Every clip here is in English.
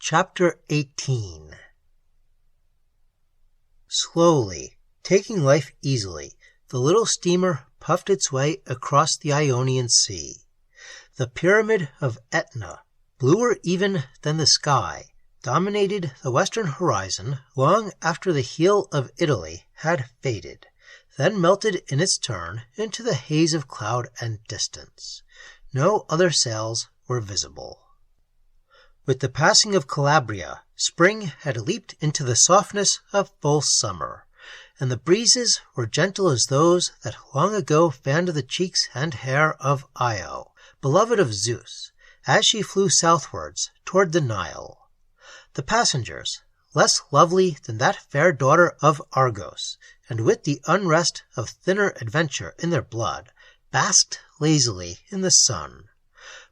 Chapter 18. Slowly, taking life easily, the little steamer puffed its way across the Ionian Sea. The pyramid of Etna, bluer even than the sky, dominated the western horizon long after the heel of Italy had faded, then melted in its turn into the haze of cloud and distance. No other sails were visible. With the passing of Calabria, spring had leaped into the softness of full summer, and the breezes were gentle as those that long ago fanned the cheeks and hair of Io, beloved of Zeus, as she flew southwards toward the Nile. The passengers, less lovely than that fair daughter of Argos, and with the unrest of thinner adventure in their blood, basked lazily in the sun.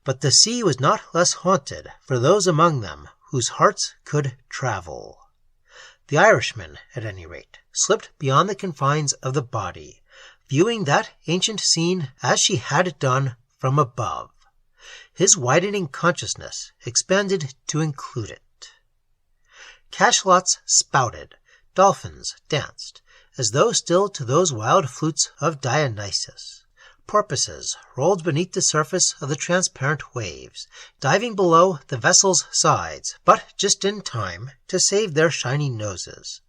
But the sea was not less haunted for those among them whose hearts could travel. The Irishman, at any rate, slipped beyond the confines of the body, viewing that ancient scene as she had done from above. His widening consciousness expanded to include it. Cachalots spouted, dolphins danced, as though still to those wild flutes of Dionysus. Porpoises rolled beneath the surface of the transparent waves, diving below the vessel's sides, but just in time to save their shiny noses.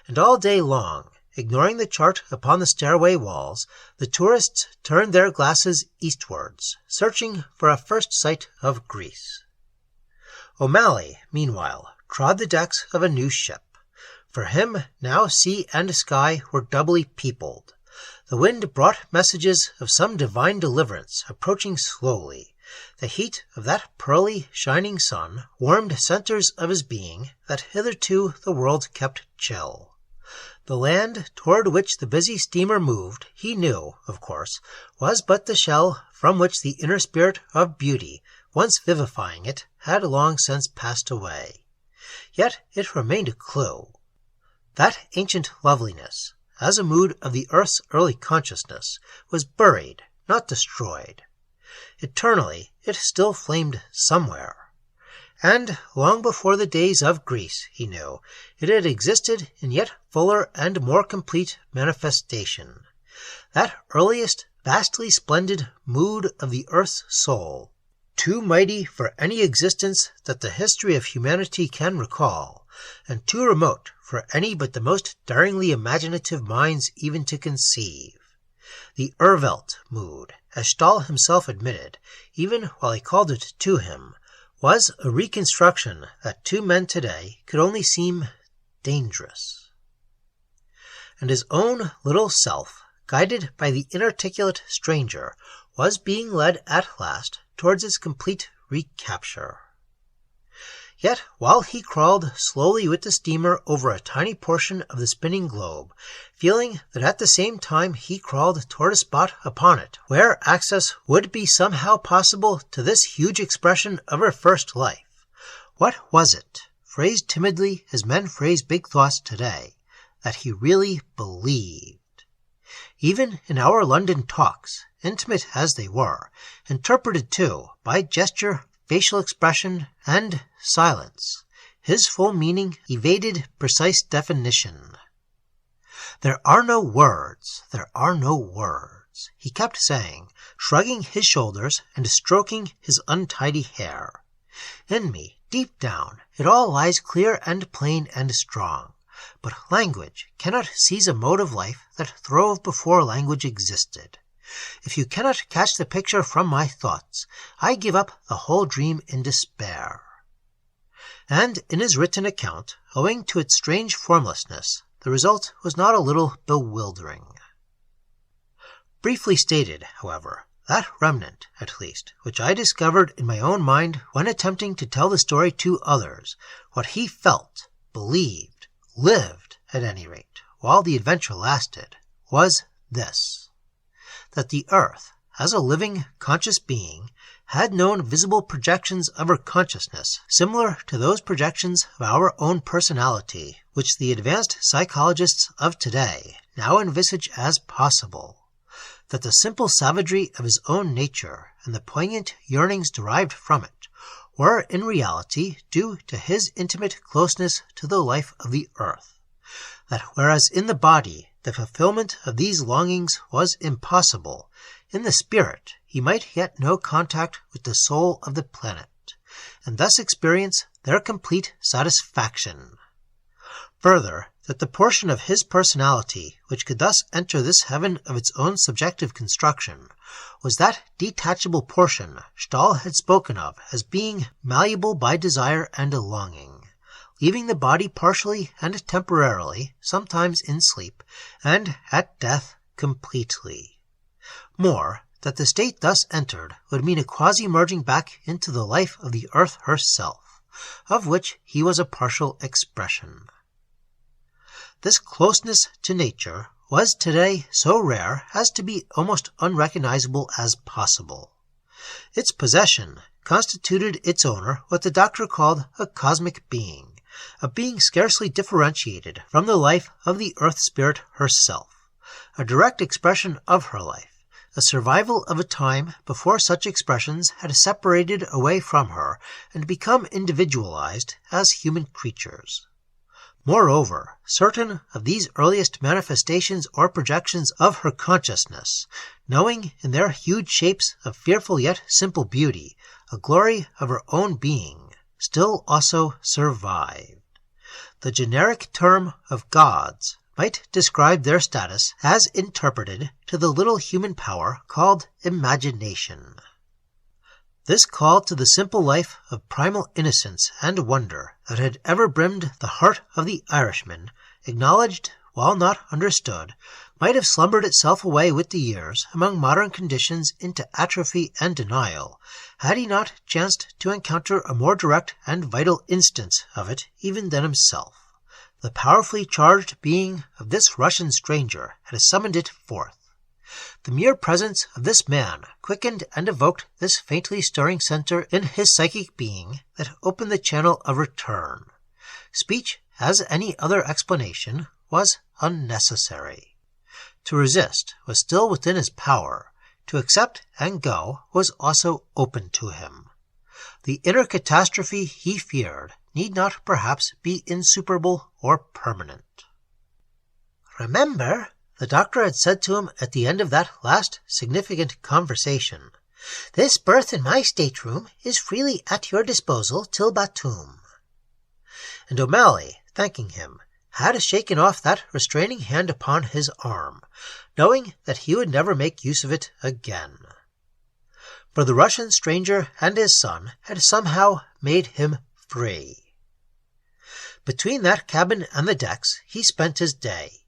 And all day long, ignoring the chart upon the stairway walls, the tourists turned their glasses eastwards, searching for a first sight of Greece. O'Malley, meanwhile, trod the decks of a new ship. For him, now sea and sky were doubly peopled. The wind brought messages of some divine deliverance approaching slowly. The heat of that pearly, shining sun warmed centers of his being that hitherto the world kept chill. The land toward which the busy steamer moved, he knew, of course, was but the shell from which the inner spirit of beauty, once vivifying it, had long since passed away. Yet it remained a clue. That ancient loveliness, as a mood of the earth's early consciousness, was buried, not destroyed. Eternally it still flamed somewhere. And long before the days of Greece, he knew, it had existed in yet fuller and more complete manifestation. That earliest, vastly splendid mood of the earth's soul, too mighty for any existence that the history of humanity can recall, and too remote for any but the most daringly imaginative minds even to conceive. The Urvelt mood, as Stahl himself admitted, even while he called it to him, was a reconstruction that to men today could only seem dangerous. And his own little self, guided by the inarticulate stranger, was being led at last towards its complete recapture. Yet while he crawled slowly with the steamer over a tiny portion of the spinning globe, feeling that at the same time he crawled toward a spot upon it where access would be somehow possible to this huge expression of her first life, what was it, phrased timidly as men phrase big thoughts today, that he really believed? Even in our London talks, intimate as they were, interpreted too by gesture, facial expression, and silence, his full meaning evaded precise definition. "There are no words, there are no words," he kept saying, shrugging his shoulders and stroking his untidy hair. "In me, deep down, it all lies clear and plain and strong. But language cannot seize a mode of life that throve before language existed. If you cannot catch the picture from my thoughts, I give up the whole dream in despair." And in his written account, owing to its strange formlessness, the result was not a little bewildering. Briefly stated, however, that remnant, at least, which I discovered in my own mind when attempting to tell the story to others, what he felt, believed, lived, at any rate, while the adventure lasted, was this: that the earth, as a living, conscious being, had known visible projections of her consciousness similar to those projections of our own personality, which the advanced psychologists of today now envisage as possible. That the simple savagery of his own nature and the poignant yearnings derived from it were in reality due to his intimate closeness to the life of the earth. That whereas in the body the fulfillment of these longings was impossible, in the spirit he might yet know contact with the soul of the planet, and thus experience their complete satisfaction. Further, that the portion of his personality which could thus enter this heaven of its own subjective construction was that detachable portion Stahl had spoken of as being malleable by desire and longing, leaving the body partially and temporarily, sometimes in sleep, and at death completely. More, that the state thus entered would mean a quasi-merging back into the life of the earth herself, of which he was a partial expression. This closeness to nature was today so rare as to be almost unrecognizable as possible. Its possession constituted its owner what the doctor called a cosmic being, a being scarcely differentiated from the life of the earth spirit herself, a direct expression of her life, a survival of a time before such expressions had separated away from her and become individualized as human creatures. Moreover, certain of these earliest manifestations or projections of her consciousness, knowing in their huge shapes of fearful yet simple beauty a glory of her own being, still also survived. The generic term of gods might describe their status as interpreted to the little human power called imagination. This call to the simple life of primal innocence and wonder that had ever brimmed the heart of the Irishman, acknowledged while not understood, might have slumbered itself away with the years among modern conditions into atrophy and denial, had he not chanced to encounter a more direct and vital instance of it even than himself. The powerfully charged being of this Russian stranger had summoned it forth. The mere presence of this man quickened and evoked this faintly stirring center in his psychic being that opened the channel of return. Speech, as any other explanation, was unnecessary. To resist was still within his power. To accept and go was also open to him. The inner catastrophe he feared need not perhaps be insuperable or permanent. "Remember," the doctor had said to him at the end of that last significant conversation, "this berth in my stateroom is freely at your disposal till Batum." And O'Malley, thanking him, had shaken off that restraining hand upon his arm, knowing that he would never make use of it again. For the Russian stranger and his son had somehow made him free. Between that cabin and the decks he spent his day.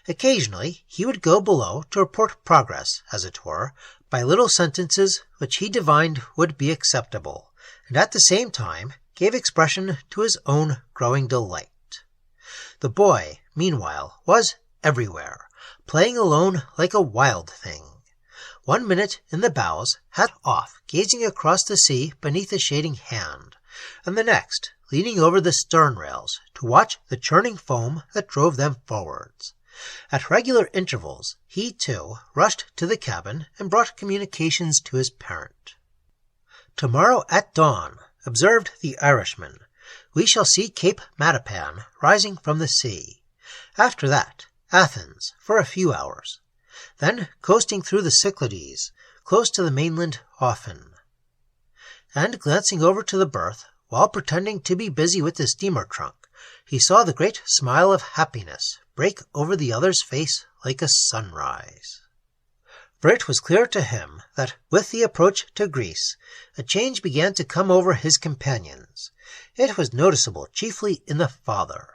Occasionally he would go below to report progress, as it were, by little sentences which he divined would be acceptable, and at the same time gave expression to his own growing delight. The boy, meanwhile, was everywhere, playing alone like a wild thing. 1 minute in the bows, hat off, gazing across the sea beneath a shading hand, and the next leaning over the stern rails to watch the churning foam that drove them forwards. At regular intervals he, too, rushed to the cabin and brought communications to his parent. "Tomorrow at dawn," observed the Irishman, "we shall see Cape Mattapan rising from the sea. After that, Athens for a few hours. Then coasting through the Cyclades, close to the mainland often." And glancing over to the berth, while pretending to be busy with the steamer trunk, he saw the great smile of happiness break over the other's face like a sunrise. For it was clear to him that, with the approach to Greece, a change began to come over his companions. It was noticeable chiefly in the father.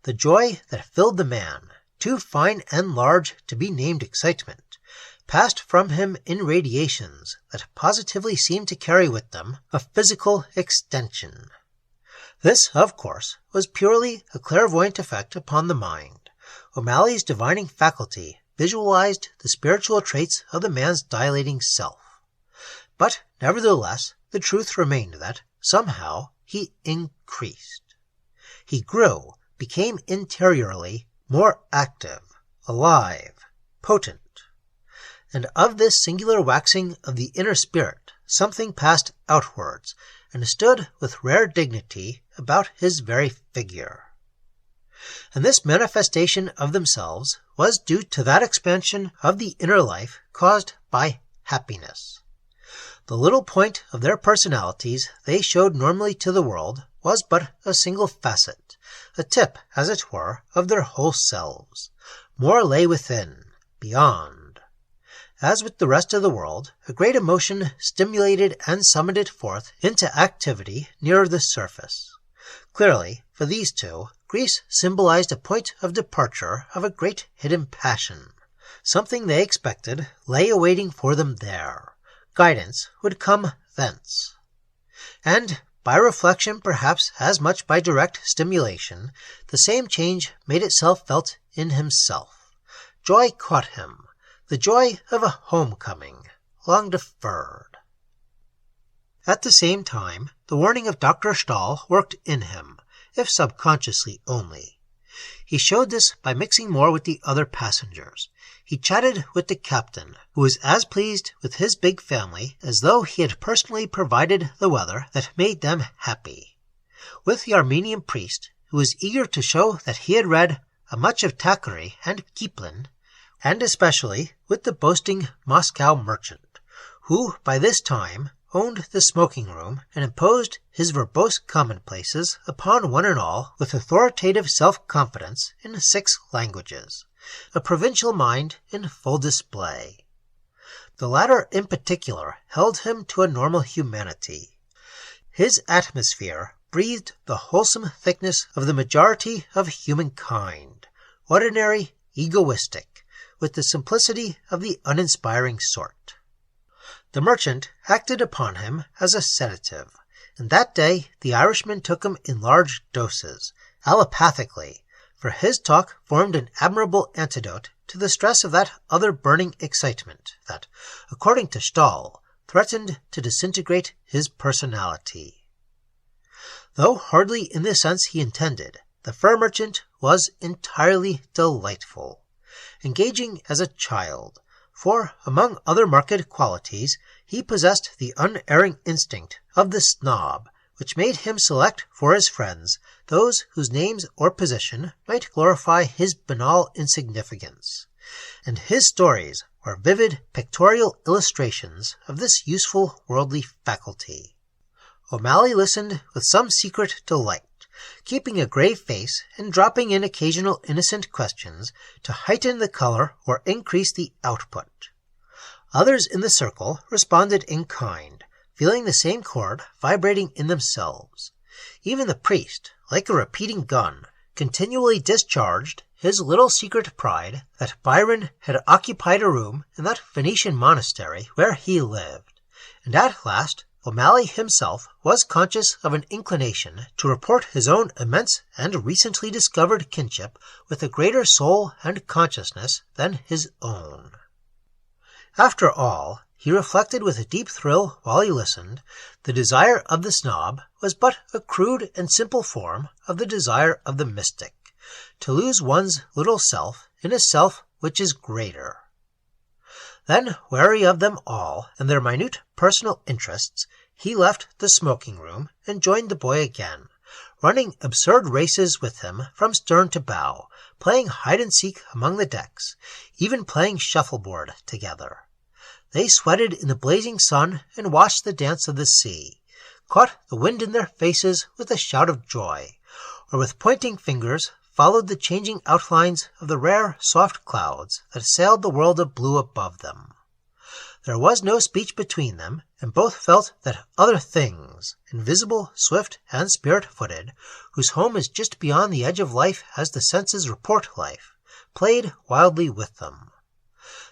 The joy that filled the man, too fine and large to be named excitement, passed from him in radiations that positively seemed to carry with them a physical extension. This, of course, was purely a clairvoyant effect upon the mind. O'Malley's divining faculty visualized the spiritual traits of the man's dilating self. But, nevertheless, the truth remained that, somehow, he increased. He grew, became interiorly more active, alive, potent. And of this singular waxing of the inner spirit, something passed outwards, and stood with rare dignity about his very figure. And this manifestation of themselves was due to that expansion of the inner life caused by happiness. The little point of their personalities they showed normally to the world was but a single facet, a tip, as it were, of their whole selves. More lay within, beyond. As with the rest of the world, a great emotion stimulated and summoned it forth into activity nearer the surface. Clearly, for these two, Greece symbolized a point of departure of a great hidden passion. Something they expected lay awaiting for them there. Guidance would come thence. And, by reflection perhaps as much by direct stimulation, the same change made itself felt in himself. Joy caught him, the joy of a homecoming, long deferred. At the same time, the warning of Dr. Stahl worked in him, if subconsciously only. He showed this by mixing more with the other passengers. He chatted with the captain, who was as pleased with his big family as though he had personally provided the weather that made them happy. With the Armenian priest, who was eager to show that he had read much of Thackeray and Kipling, and especially with the boasting Moscow merchant, who by this time owned the smoking room and imposed his verbose commonplaces upon one and all with authoritative self-confidence in 6 languages, a provincial mind in full display. The latter in particular held him to a normal humanity. His atmosphere breathed the wholesome thickness of the majority of humankind, ordinary, egoistic, with the simplicity of the uninspiring sort. The merchant acted upon him as a sedative, and that day the Irishman took him in large doses, allopathically, for his talk formed an admirable antidote to the stress of that other burning excitement that, according to Stahl, threatened to disintegrate his personality. Though hardly in the sense he intended, the fur merchant was entirely delightful, engaging as a child, for, among other marked qualities, he possessed the unerring instinct of the snob, which made him select for his friends those whose names or position might glorify his banal insignificance. And his stories were vivid pictorial illustrations of this useful worldly faculty. O'Malley listened with some secret delight, keeping a grave face and dropping in occasional innocent questions to heighten the color or increase the output. Others in the circle responded in kind, feeling the same chord vibrating in themselves. Even the priest, like a repeating gun, continually discharged his little secret pride that Byron had occupied a room in that Phoenician monastery where he lived, and at last O'Malley himself was conscious of an inclination to report his own immense and recently discovered kinship with a greater soul and consciousness than his own. After all, he reflected with a deep thrill while he listened, the desire of the snob was but a crude and simple form of the desire of the mystic, to lose one's little self in a self which is greater. Then, weary of them all and their minute personal interests, he left the smoking room and joined the boy again, running absurd races with him from stern to bow, playing hide-and-seek among the decks, even playing shuffleboard together. They sweated in the blazing sun and watched the dance of the sea, caught the wind in their faces with a shout of joy, or with pointing fingers followed the changing outlines of the rare, soft clouds that sailed the world of blue above them. There was no speech between them, and both felt that other things, invisible, swift, and spirit-footed, whose home is just beyond the edge of life as the senses report life, played wildly with them.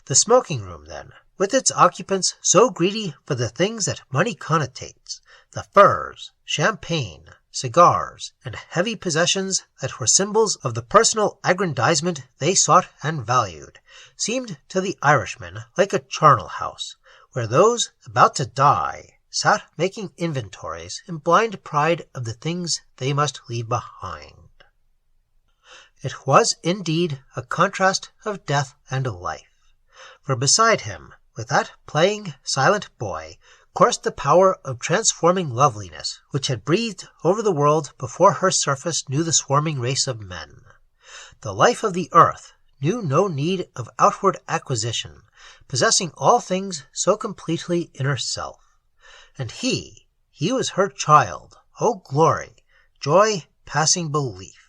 The smoking room, then, with its occupants so greedy for the things that money connotates, the furs, champagne, cigars, and heavy possessions that were symbols of the personal aggrandizement they sought and valued, seemed to the Irishman like a charnel house, where those about to die sat making inventories in blind pride of the things they must leave behind. It was indeed a contrast of death and life, for beside him, with that playing, silent boy, coursed the power of transforming loveliness, which had breathed over the world before her surface knew the swarming race of men. The life of the earth knew no need of outward acquisition, possessing all things so completely in herself. And he was her child. Oh, glory, joy passing belief.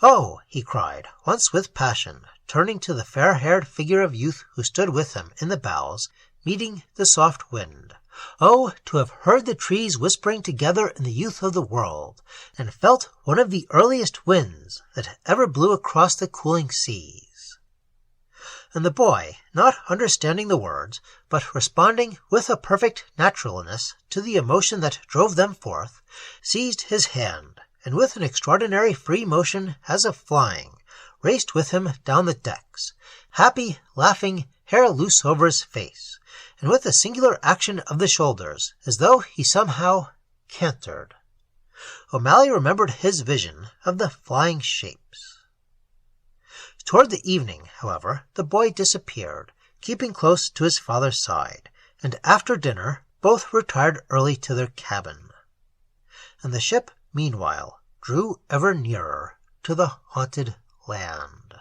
Oh, he cried, once with passion, turning to the fair-haired figure of youth who stood with him in the boughs, meeting the soft wind. Oh, to have heard the trees whispering together in the youth of the world, and felt one of the earliest winds that ever blew across the cooling seas. And the boy, not understanding the words, but responding with a perfect naturalness to the emotion that drove them forth, seized his hand, and with an extraordinary free motion as of flying, raced with him down the decks, happy, laughing, hair loose over his face, and with a singular action of the shoulders, as though he somehow cantered. O'Malley remembered his vision of the flying shapes. Toward the evening, however, the boy disappeared, keeping close to his father's side, and after dinner both retired early to their cabin. And the ship, meanwhile, drew ever nearer to the haunted land.